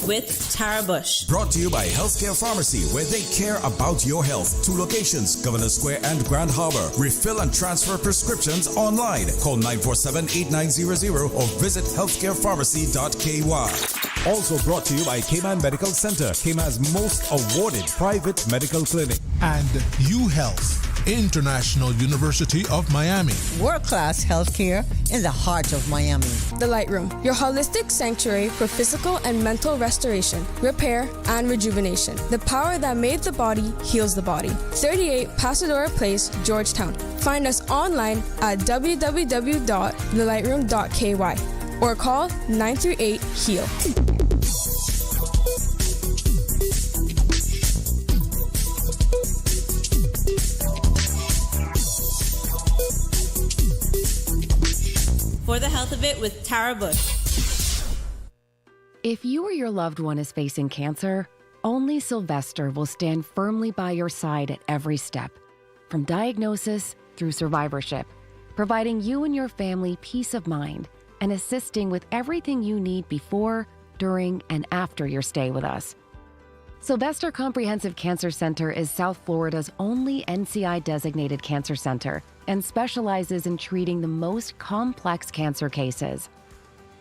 with Tara Bush. Brought to you by Healthcare Pharmacy, where they care about your health. 2 locations, Governor Square and Grand Harbor. Refill and transfer prescriptions online. Call 947-8900 or visit healthcarepharmacy.ky. Also brought to you by Cayman Medical Center, Cayman's most awarded private medical clinic. And UHealth, International University of Miami. World-class healthcare in the heart of Miami. The Light Room, your holistic sanctuary for physical and mental restoration, repair, and rejuvenation. The power that made the body heals the body. 38 Pasadora Place, Georgetown. Find us online at www.thelightroom.ky or call 938-HEAL. For the Health of It with Tara Bush. If you or your loved one is facing cancer, only Sylvester will stand firmly by your side at every step, from diagnosis through survivorship, providing you and your family peace of mind and assisting with everything you need before, during, and after your stay with us. Sylvester Comprehensive Cancer Center is South Florida's only NCI-designated cancer center and specializes in treating the most complex cancer cases.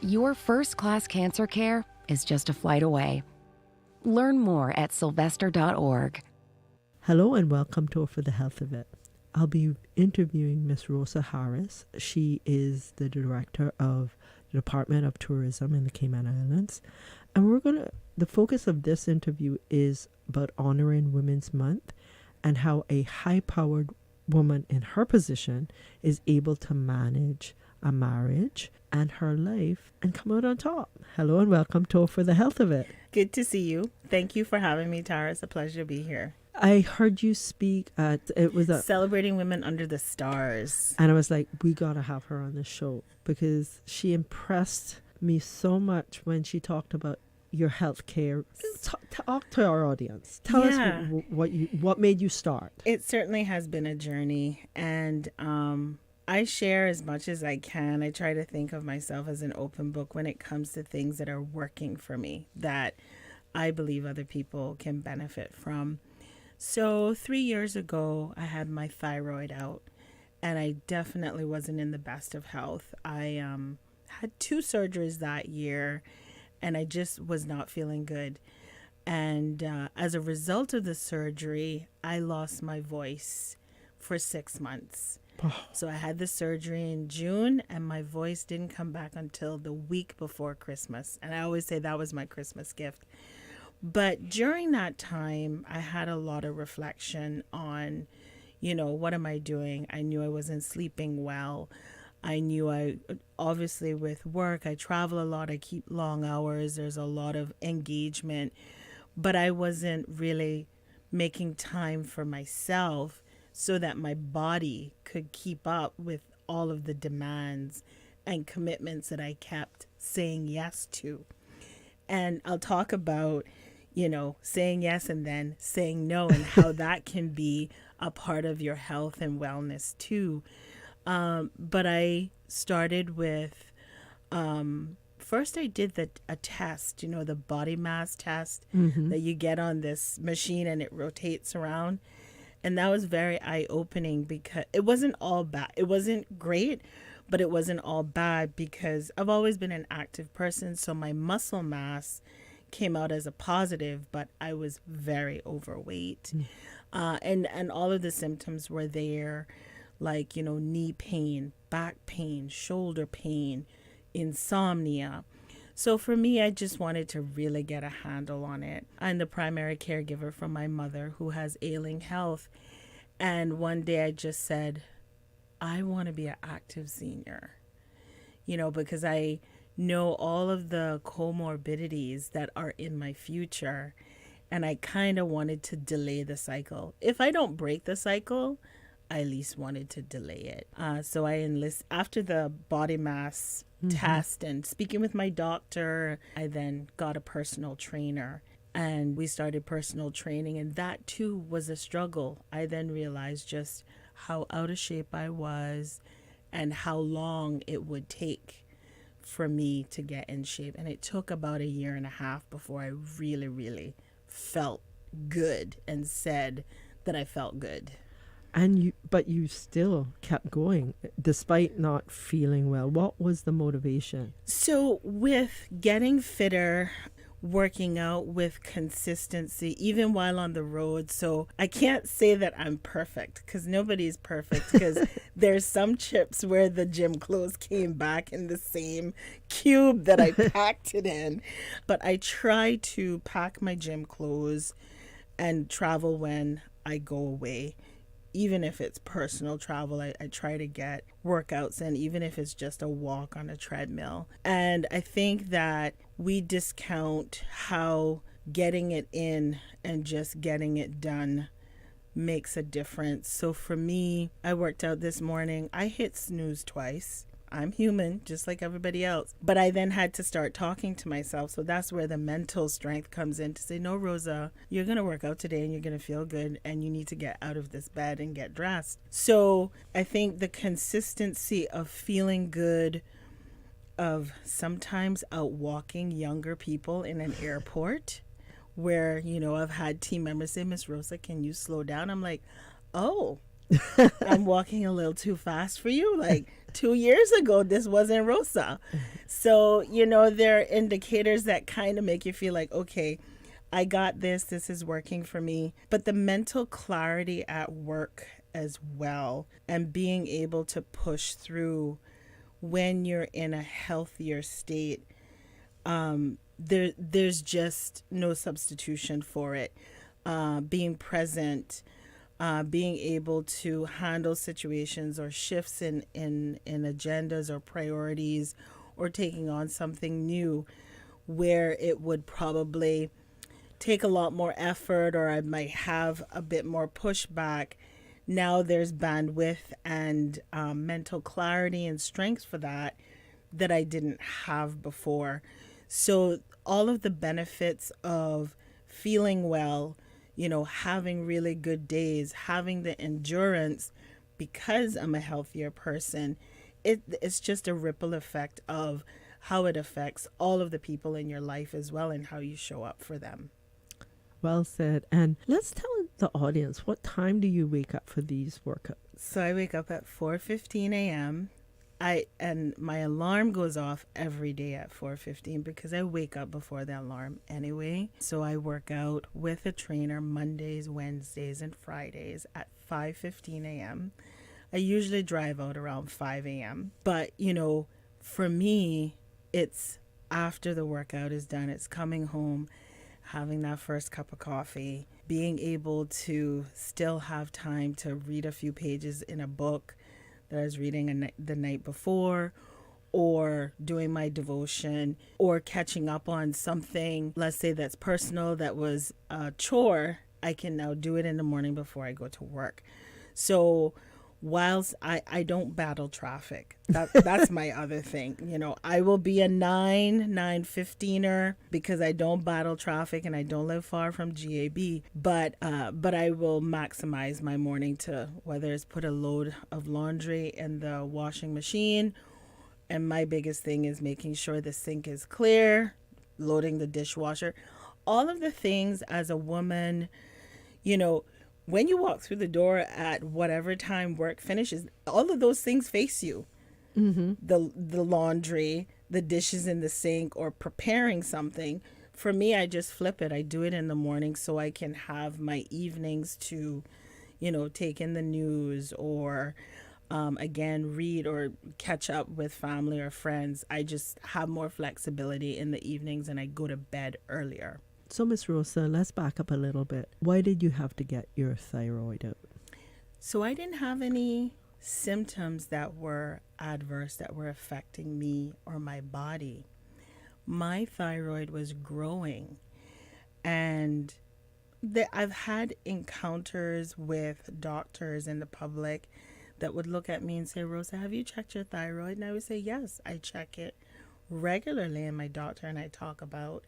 Your first-class cancer care is just a flight away. Learn more at sylvester.org. Hello and welcome to For the Health of It. I'll be interviewing Miss Rosa Harris. She is the director of the Department of Tourism in the Cayman Islands. And the focus of this interview is about honoring Women's Month and how a high-powered woman in her position is able to manage a marriage and her life and come out on top. Hello and welcome to For the Health of It. Good to see you. Thank you for having me, Tara. It's a pleasure to be here. I heard you speak at, it was a Celebrating Women Under the Stars. And I was like, we got to have her on the show because she impressed me so much when she talked about your health care. Talk to our audience. Tell us what made you start. It certainly has been a journey, and I share as much as I can. I try to think of myself as an open book when it comes to things that are working for me that I believe other people can benefit from. So 3 years ago, I had my thyroid out, and I definitely wasn't in the best of health. I had 2 surgeries that year, and I just was not feeling good. And as a result of the surgery, I lost my voice for 6 months. So I had the surgery in June, and my voice didn't come back until the week before Christmas. And I always say that was my Christmas gift. But during that time, I had a lot of reflection on, what am I doing? I knew I wasn't sleeping well. I knew obviously with work, I travel a lot. I keep long hours. There's a lot of engagement. But I wasn't really making time for myself so that my body could keep up with all of the demands and commitments that I kept saying yes to. And I'll talk about, saying yes and then saying no and how that can be a part of your health and wellness too. But I started with, first I did a test, the body mass test that you get on this machine and it rotates around. And that was very eye-opening because it wasn't all bad. It wasn't great, but it wasn't all bad because I've always been an active person. So my muscle mass came out as a positive, but I was very overweight. And all of the symptoms were there, like, knee pain, back pain, shoulder pain, insomnia. So for me, I just wanted to really get a handle on it. I'm the primary caregiver for my mother who has ailing health. And one day I just said, I want to be an active senior, because I know all of the comorbidities that are in my future. And I kind of wanted to delay the cycle. If I don't break the cycle, I at least wanted to delay it. So I after the body mass test and speaking with my doctor, I then got a personal trainer and we started personal training. And that too was a struggle. I then realized just how out of shape I was and how long it would take for me to get in shape. And it took about 1.5 years before I really, really felt good and said that I felt good. But you still kept going despite not feeling well. What was the motivation? So with getting fitter, working out with consistency, even while on the road. So I can't say that I'm perfect, because nobody's perfect, because there's some trips where the gym clothes came back in the same cube that I packed it in. But I try to pack my gym clothes and travel when I go away. Even if it's personal travel, I try to get workouts in, even if it's just a walk on a treadmill. And I think that we discount how getting it in and just getting it done makes a difference. So for me, I worked out this morning. I hit snooze twice. I'm human, just like everybody else. But I then had to start talking to myself. So that's where the mental strength comes in to say, no, Rosa, you're going to work out today and you're going to feel good and you need to get out of this bed and get dressed. So I think the consistency of feeling good, of sometimes out walking younger people in an airport where, you know, I've had team members say, Miss Rosa, can you slow down? I'm like, oh, I'm walking a little too fast for you. Like 2 years ago, this wasn't Rosa. So, you know, there are indicators that kind of make you feel like, okay, I got this. This is working for me. But the mental clarity at work as well, and being able to push through when you're in a healthier state, there's just no substitution for it. Being present, being able to handle situations or shifts in agendas or priorities, or taking on something new where it would probably take a lot more effort, or I might have a bit more pushback. Now there's bandwidth and mental clarity and strength for that I didn't have before. So all of the benefits of feeling well, you know, having really good days, having the endurance because I'm a healthier person, it's just a ripple effect of how it affects all of the people in your life as well, and how you show up for them. Well said. And let's tell the audience, what time do you wake up for these workouts? So I wake up at 4:15 a.m. And my alarm goes off every day at 4:15 because I wake up before the alarm anyway. So I work out with a trainer Mondays, Wednesdays, and Fridays at 5:15 a.m. I usually drive out around 5 a.m. But, you know, for me, it's after the workout is done, it's coming home, having that first cup of coffee, being able to still have time to read a few pages in a book that I was reading the night before, or doing my devotion, or catching up on something, let's say that's personal, that was a chore. I can now do it in the morning before I go to work. So whilst I don't battle traffic, that's my other thing. You know, I will be a 9:15er because I don't battle traffic and I don't live far from GAB. But I will maximize my morning to, whether it's put a load of laundry in the washing machine, and my biggest thing is making sure the sink is clear, loading the dishwasher, all of the things as a woman, you know. When you walk through the door at whatever time work finishes, all of those things face you. Mm-hmm. The laundry, the dishes in the sink, or preparing something. For me, I just flip it. I do it in the morning so I can have my evenings to, you know, take in the news, or again, read or catch up with family or friends. I just have more flexibility in the evenings, and I go to bed earlier. So, Miss Rosa, let's back up a little bit. Why did you have to get your thyroid out? So I didn't have any symptoms that were adverse, that were affecting me or my body. My thyroid was growing, and I've had encounters with doctors in the public that would look at me and say, Rosa, have you checked your thyroid? And I would say, yes, I check it regularly. And my doctor and I talk about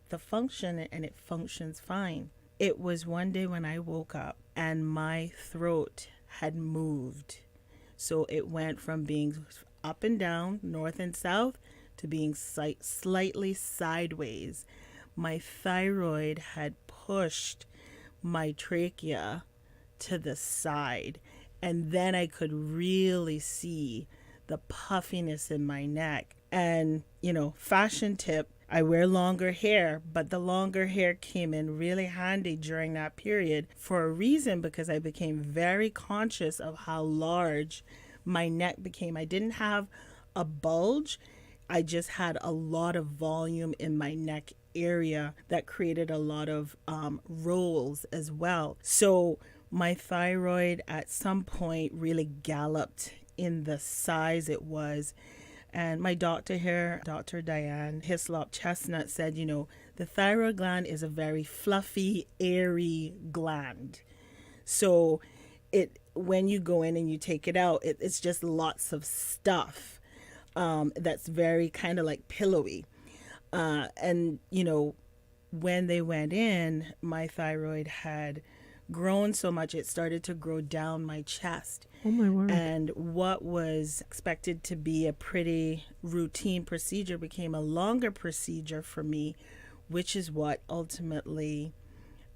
the function, and it functions fine. It was one day when I woke up and my throat had moved. So it went from being up and down, north and south, to being slightly sideways. My thyroid had pushed my trachea to the side, and then I could really see the puffiness in my neck. And, you know, fashion tip, I wear longer hair, but the longer hair came in really handy during that period for a reason, because I became very conscious of how large my neck became. I didn't have a bulge. I just had a lot of volume in my neck area that created a lot of rolls as well. So my thyroid at some point really galloped in the size it was. And my doctor here, Dr. Diane Hislop Chestnut, said, you know, the thyroid gland is a very fluffy, airy gland. So when you go in and you take it out, it's just lots of stuff that's very kind of like pillowy. And, you know, when they went in, my thyroid had grown so much it started to grow down my chest. Oh my word. And what was expected to be a pretty routine procedure became a longer procedure for me, which is what ultimately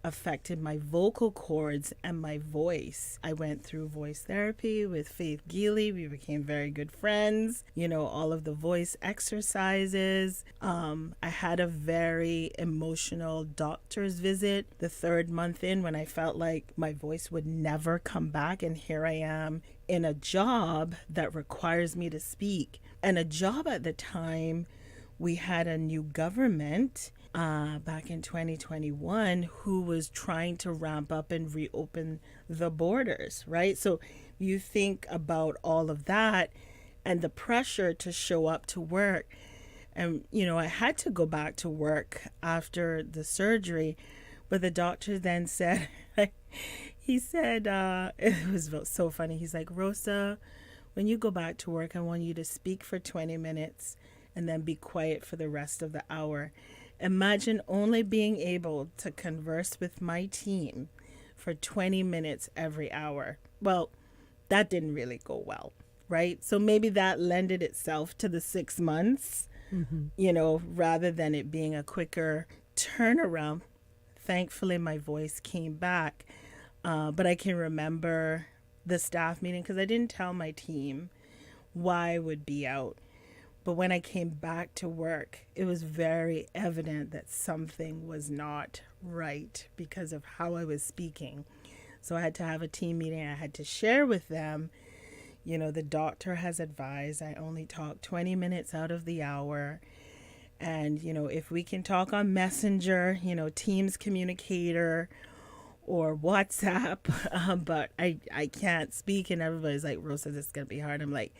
affected my vocal cords and my voice. I went through voice therapy with Faith Geely. We became very good friends. You know, all of the voice exercises. I had a very emotional doctor's visit the 3rd month in when I felt like my voice would never come back. And here I am in a job that requires me to speak. And a job at the time, we had a new government back in 2021 who was trying to ramp up and reopen the borders, right? So you think about all of that and the pressure to show up to work. And, you know, I had to go back to work after the surgery, but the doctor then said, he said, it was so funny. He's like, Rosa, when you go back to work, I want you to speak for 20 minutes and then be quiet for the rest of the hour. Imagine only being able to converse with my team for 20 minutes every hour. Well, that didn't really go well, right? So maybe that lended itself to the 6 months, you know, rather than it being a quicker turnaround. Thankfully, my voice came back. But I can remember the staff meeting because I didn't tell my team why I would be out. But when I came back to work, it was very evident that something was not right because of how I was speaking. So I had to have a team meeting. I had to share with them, you know, the doctor has advised I only talk 20 minutes out of the hour. And, you know, if we can talk on Messenger, you know, Teams Communicator or WhatsApp, but I can't speak. And everybody's like, Rosa, this is going to be hard. I'm like,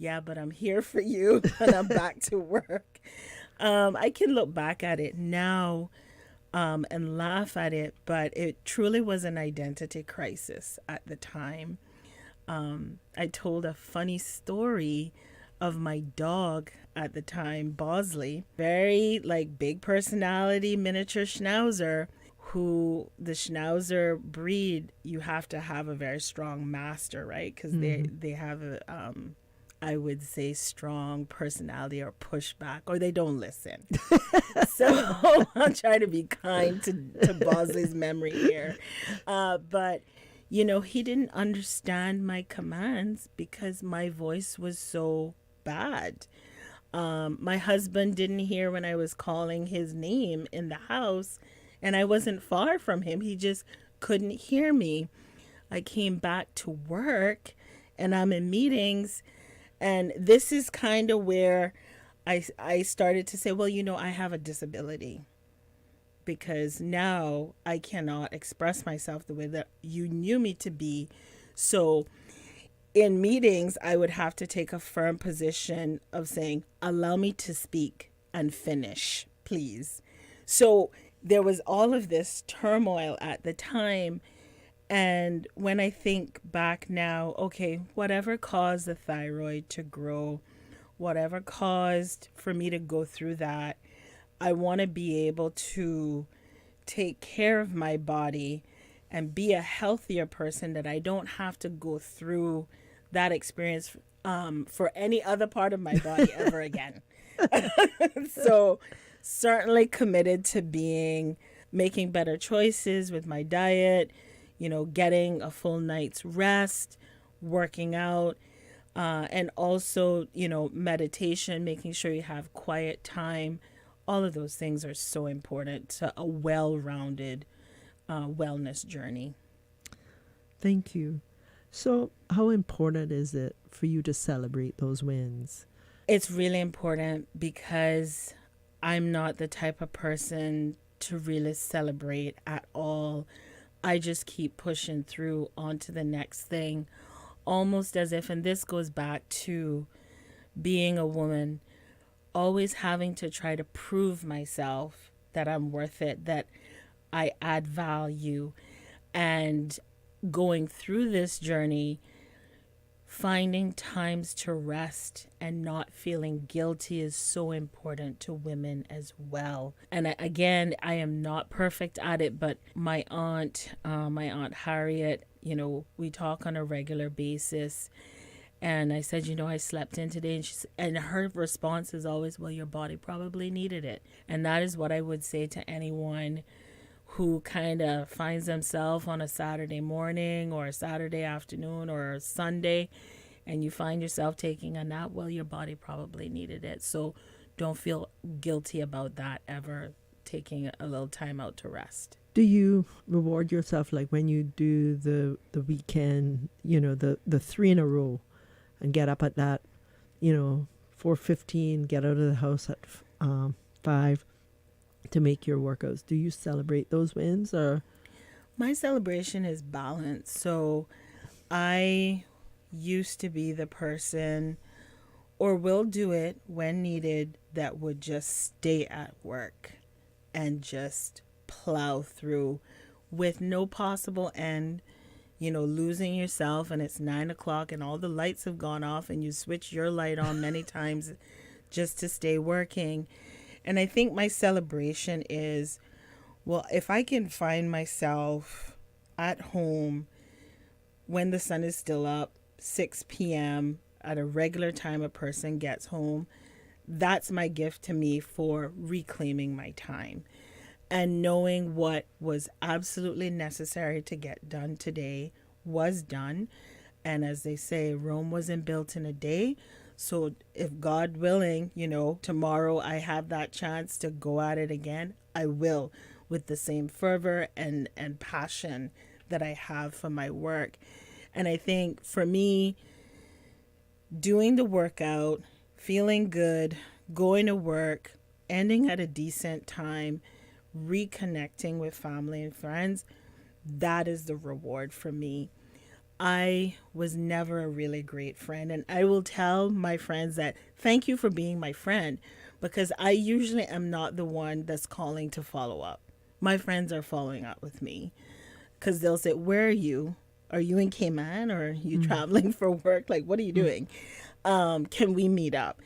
yeah, but I'm here for you and I'm back to work. I can look back at it now and laugh at it, but it truly was an identity crisis at the time. I told a funny story of my dog at the time, Bosley, very like big personality, miniature schnauzer, who the schnauzer breed, you have to have a very strong master, right? Because they have a I would say strong personality or pushback, or they don't listen. So I'll try to be kind to Bosley's memory here. But, you know, he didn't understand my commands because my voice was so bad. My husband didn't hear when I was calling his name in the house, and I wasn't far from him. He just couldn't hear me. I came back to work, and I'm in meetings. And this is kind of where I started to say, well, you know, I have a disability because now I cannot express myself the way that you knew me to be. So in meetings, I would have to take a firm position of saying, allow me to speak and finish, please. So there was all of this turmoil at the time. And when I think back now, okay, whatever caused the thyroid to grow, whatever caused for me to go through that, I want to be able to take care of my body and be a healthier person, that I don't have to go through that experience for any other part of my body ever again. So certainly committed to making better choices with my diet, getting a full night's rest, working out, and also, meditation, making sure you have quiet time. All of those things are so important to a well-rounded wellness journey. Thank you. So how important is it for you to celebrate those wins? It's really important because I'm not the type of person to really celebrate at all. I just keep pushing through onto the next thing, almost as if, and this goes back to being a woman, always having to try to prove myself that I'm worth it, that I add value. And going through this journey, finding times to rest and not feeling guilty is so important to women as well. And again, I am not perfect at it, but my aunt Harriet, we talk on a regular basis. And I said, I slept in today. And her response is always, well, your body probably needed it. And that is what I would say to anyone who kind of finds themselves on a Saturday morning or a Saturday afternoon or a Sunday, and you find yourself taking a nap. Well, your body probably needed it. So don't feel guilty about that ever, taking a little time out to rest. Do you reward yourself like when you do the weekend, the 3 in a row, and get up at that, 4:15, get out of the house at 5 to make your workouts? Do you celebrate those wins? Or my celebration is balanced. So I used to be the person, or will do it when needed, that would just stay at work and just plow through with no possible end, losing yourself, and it's 9:00 and all the lights have gone off and you switch your light on many times just to stay working. And I think my celebration is, well, if I can find myself at home when the sun is still up, 6 p.m. at a regular time a person gets home, that's my gift to me for reclaiming my time and knowing what was absolutely necessary to get done today was done. And as they say, Rome wasn't built in a day. So if God willing, tomorrow I have that chance to go at it again, I will, with the same fervor and passion that I have for my work. And I think for me, doing the workout, feeling good, going to work, ending at a decent time, reconnecting with family and friends, that is the reward for me. I was never a really great friend, and I will tell my friends that thank you for being my friend, because I usually am not the one that's calling to follow up. My friends are following up with me because they'll say, where are you? Are you in Cayman, or are you traveling for work? Like, what are you doing? Can we meet up?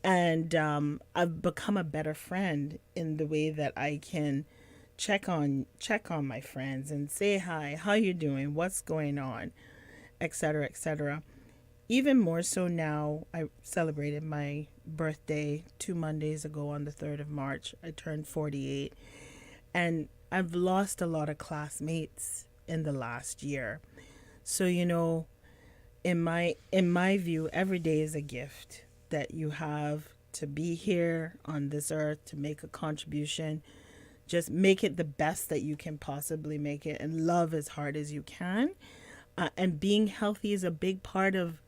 And I've become a better friend in the way that I can check on my friends and say hi, how you doing, what's going on, etc., etc. Even more so now, I celebrated my birthday 2 Mondays ago on the 3rd of March. I turned 48, and I've lost a lot of classmates in the last year. So, in my view, every day is a gift that you have to be here on this earth to make a contribution. Just make it the best that you can possibly make it, and love as hard as you can. And being healthy is a big part of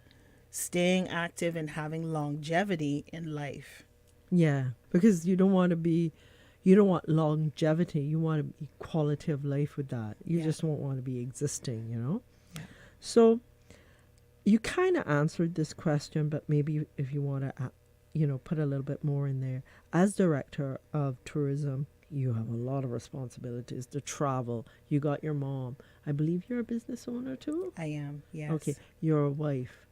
staying active and having longevity in life. Yeah, because you don't want longevity. You want to be quality of life with that. You just won't want to be existing, Yeah. So you kind of answered this question, but maybe if you want to, put a little bit more in there. As director of tourism, you have a lot of responsibilities to travel. You got your mom. I believe you're a business owner too? I am, yes. Okay, you're a wife.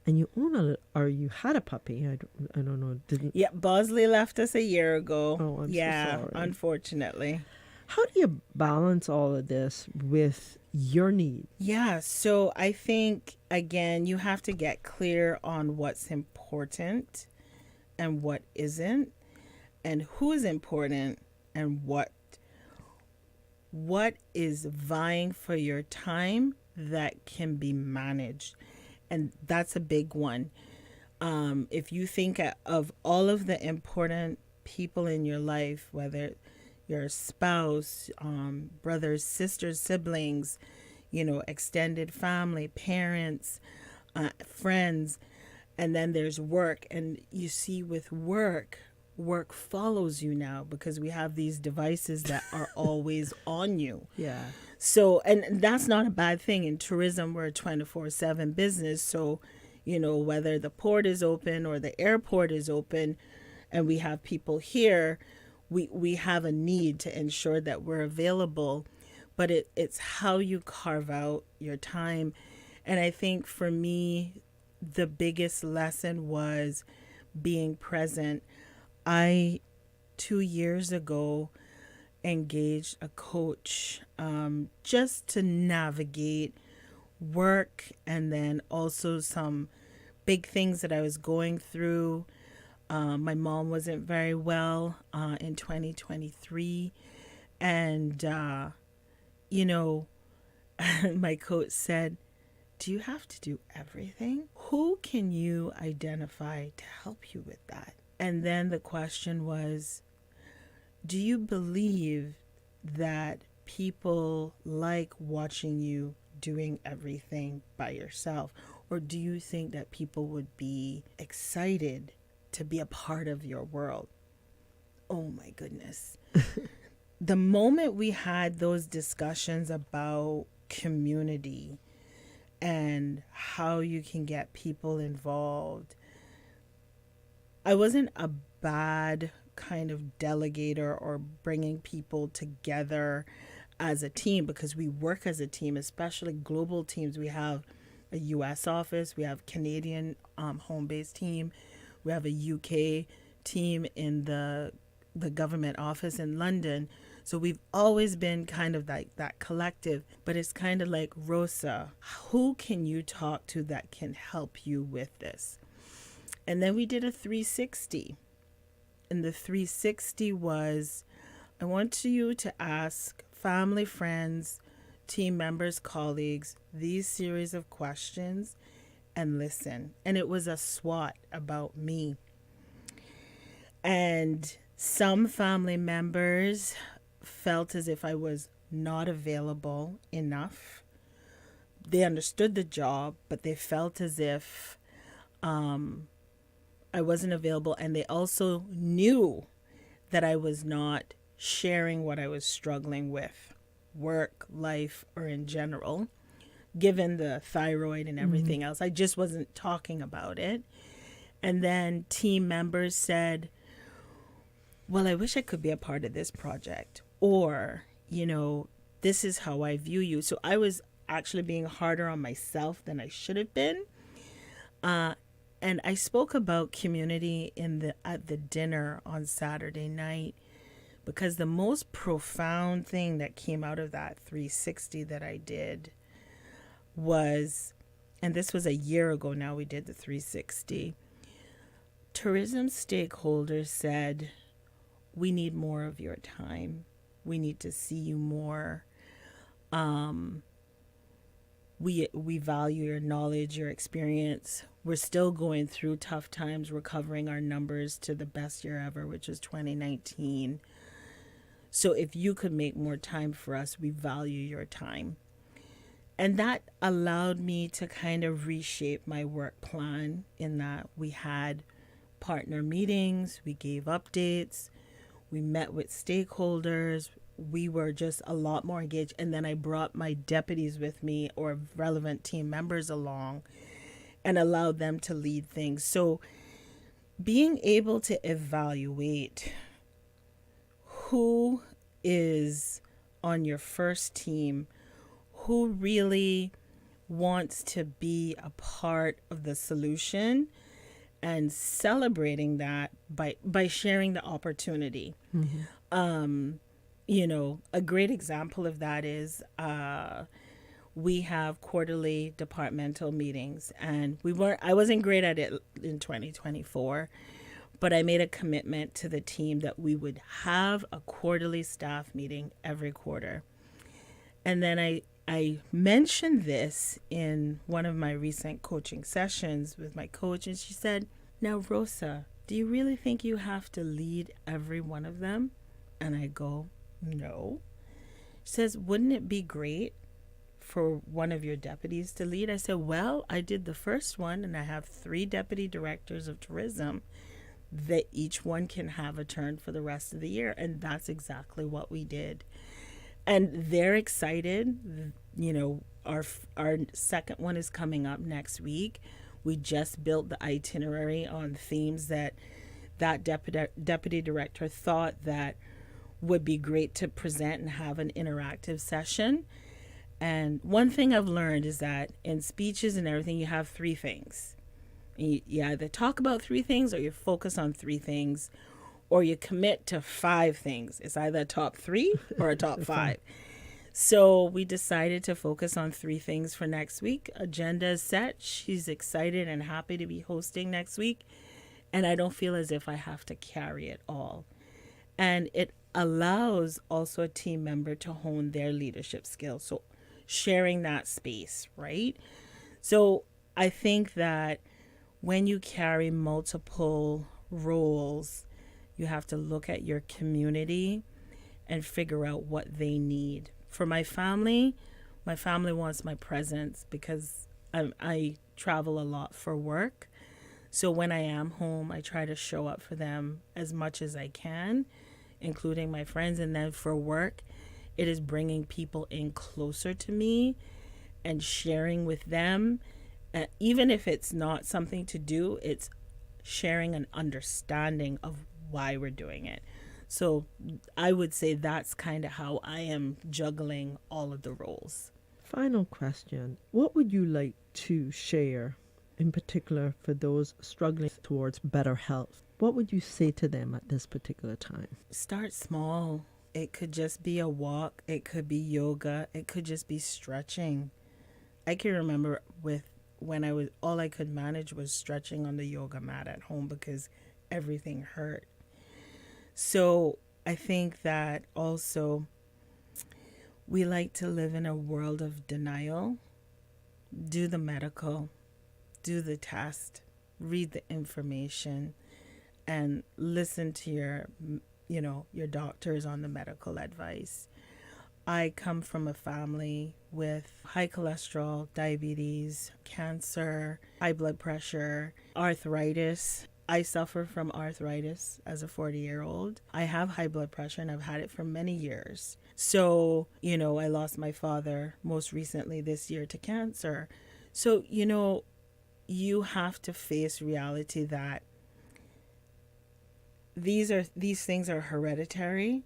And you own you had a puppy. I don't know. Yeah, Bosley left us a year ago. Oh, I'm so sorry. Unfortunately. How do you balance all of this with your needs? Yeah, so I think, again, you have to get clear on what's important and what isn't, and who is important and what is vying for your time that can be managed. And that's a big one. If you think of all of the important people in your life, whether your spouse, brothers, sisters, siblings, extended family, parents, friends, and then there's work. And you see with work follows you now because we have these devices that are always on you. Yeah. So, and that's not a bad thing. In tourism, we're a 24/7 business. So, whether the port is open or the airport is open and we have people here, we have a need to ensure that we're available. But it's how you carve out your time. And I think for me, the biggest lesson was being present. I, 2 years ago, engaged a coach just to navigate work and then also some big things that I was going through. My mom wasn't very well in 2023. And, my coach said, do you have to do everything? Who can you identify to help you with that? And then the question was, do you believe that people like watching you doing everything by yourself? Or do you think that people would be excited to be a part of your world? Oh my goodness. The moment we had those discussions about community and how you can get people involved, I wasn't a bad kind of delegator or bringing people together as a team, because we work as a team, especially global teams. We have a US office, we have Canadian home-based team, we have a UK team in the government office in London. So we've always been kind of like that collective, but it's kind of like, Rosa, who can you talk to that can help you with this? And then we did a 360. And the 360 was, I want you to ask family, friends, team members, colleagues, these series of questions and listen. And it was a SWOT about me. And some family members felt as if I was not available enough. They understood the job, but they felt as if I wasn't available. And they also knew that I was not sharing what I was struggling with, work, life, or in general, given the thyroid and everything else. I just wasn't talking about it. And then team members said, well, I wish I could be a part of this project. Or, this is how I view you. So I was actually being harder on myself than I should have been. And I spoke about community at the dinner on Saturday night, because the most profound thing that came out of that 360 that I did was, and this was a year ago now, we did the 360. Tourism stakeholders said, we need more of your time. We need to see you more. We value your knowledge, your experience. We're still going through tough times, recovering our numbers to the best year ever, which was 2019. So if you could make more time for us, we value your time. And that allowed me to kind of reshape my work plan, in that we had partner meetings, we gave updates, we met with stakeholders, we were just a lot more engaged. And then I brought my deputies with me, or relevant team members along, and allowed them to lead things. So being able to evaluate who is on your first team, who really wants to be a part of the solution, and celebrating that by sharing the opportunity. A great example of that is we have quarterly departmental meetings, and I wasn't great at it in 2024, But I made a commitment to the team that we would have a quarterly staff meeting every quarter. And then I mentioned this in one of my recent coaching sessions with my coach, and she said, "Now, Rosa, do you really think you have to lead every one of them?" And I go, "No." She says, "Wouldn't it be great for one of your deputies to lead?" I said, "Well, I did the first one, and I have 3 deputy directors of tourism that each one can have a turn for the rest of the year." And that's exactly what we did. And they're excited. You know, our second one is coming up next week. We just built the itinerary on themes that deputy director thought that would be great to present and have an interactive session. And one thing I've learned is that in speeches and everything, you have 3 things. You either talk about 3 things, or you focus on 3 things, or you commit to 5 things. It's either a top 3 or a top 5. So we decided to focus on 3 things for next week. Agenda is set. She's excited and happy to be hosting next week. And I don't feel as if I have to carry it all. And it allows also a team member to hone their leadership skills. So sharing that space, right? So I think that when you carry multiple roles, you have to look at your community and figure out what they need. For my family wants my presence because I travel a lot for work. So when I am home, I try to show up for them as much as I can, including my friends. And then for work, it is bringing people in closer to me and sharing with them. Even if it's not something to do, it's sharing an understanding of why we're doing it. So I would say that's kind of how I am juggling all of the roles. Final question. What would you like to share in particular for those struggling towards better health? What would you say to them at this particular time? Start small. It could just be a walk. It could be yoga. It could just be stretching. I can remember when all I could manage was stretching on the yoga mat at home because everything hurt. So I think that also we like to live in a world of denial. Do the medical, do the test, read the information, and listen to your doctors on the medical advice. I come from a family with high cholesterol, diabetes, cancer, high blood pressure, arthritis. I suffer from arthritis as a 40-year-old. I have high blood pressure and I've had it for many years. So, I lost my father most recently this year to cancer. So, you have to face reality that these things are hereditary,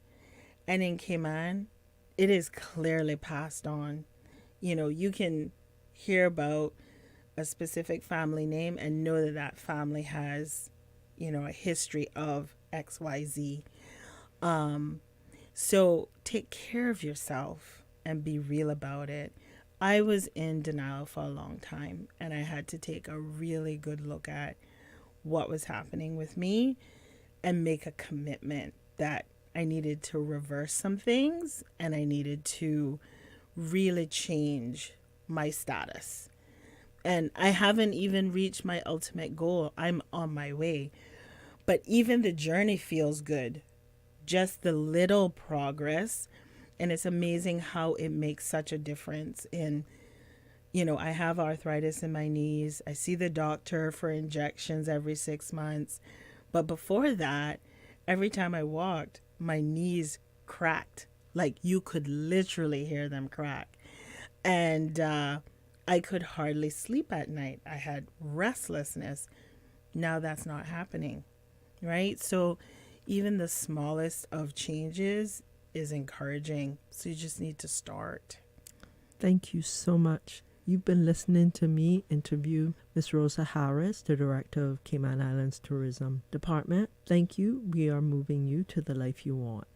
and in Cayman, it is clearly passed on. You can hear about a specific family name and know that family has, a history of XYZ. So take care of yourself and be real about it. I was in denial for a long time, and I had to take a really good look at what was happening with me and make a commitment that I needed to reverse some things and I needed to really change my status. And I haven't even reached my ultimate goal. I'm on my way. But even the journey feels good. Just the little progress. And it's amazing how it makes such a difference in, I have arthritis in my knees. I see the doctor for injections every 6 months. But before that, every time I walked, my knees cracked. Like you could literally hear them crack. And I could hardly sleep at night. I had restlessness. Now that's not happening, right? So even the smallest of changes is encouraging. So you just need to start. Thank you so much. You've been listening to me interview Ms. Rosa Harris, the Director of Cayman Islands Tourism Department. Thank you. We are moving you to the life you want.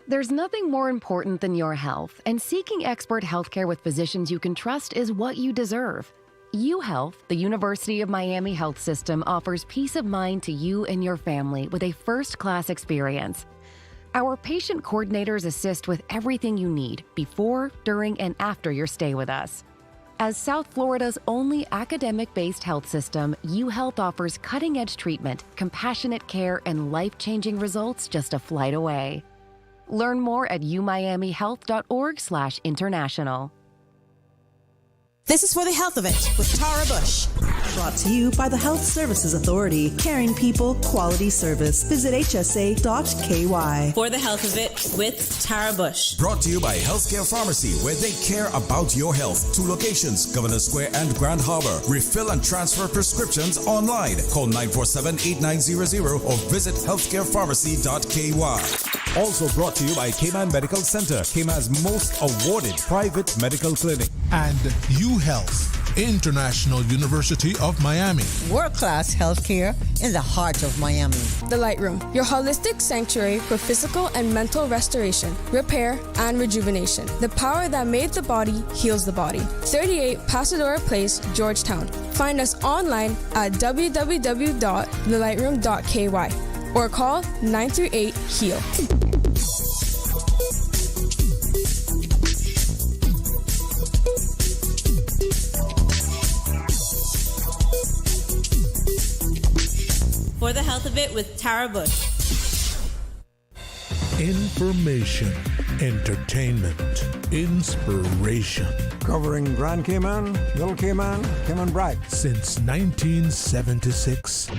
There's nothing more important than your health, and seeking expert healthcare with physicians you can trust is what you deserve. UHealth, the University of Miami health system, offers peace of mind to you and your family with a first-class experience. Our patient coordinators assist with everything you need before, during, and after your stay with us. As South Florida's only academic-based health system, UHealth offers cutting-edge treatment, compassionate care, and life-changing results just a flight away. Learn more at umiamihealth.org/international. This is For the Health of It with Tara Bush. Brought to you by the Health Services Authority. Caring people, quality service. Visit hsa.ky. For the Health of It with Tara Bush. Brought to you by Healthcare Pharmacy, where they care about your health. 2 locations, Governor Square and Grand Harbor. Refill and transfer prescriptions online. Call 947-8900 or visit healthcarepharmacy.ky. Also brought to you by Cayman Medical Center, Cayman's most awarded private medical clinic. And UHealth, International University of Miami. World-class healthcare in the heart of Miami. The Light Room, your holistic sanctuary for physical and mental restoration, repair, and rejuvenation. The power that made the body heals the body. 38 Pasadora Place, Georgetown. Find us online at www.thelightroom.ky or call 938-HEAL. For the Health of It with Tara Bush. Information, entertainment, inspiration. Covering Grand Cayman, Little Cayman, Cayman Brac. Since 1976.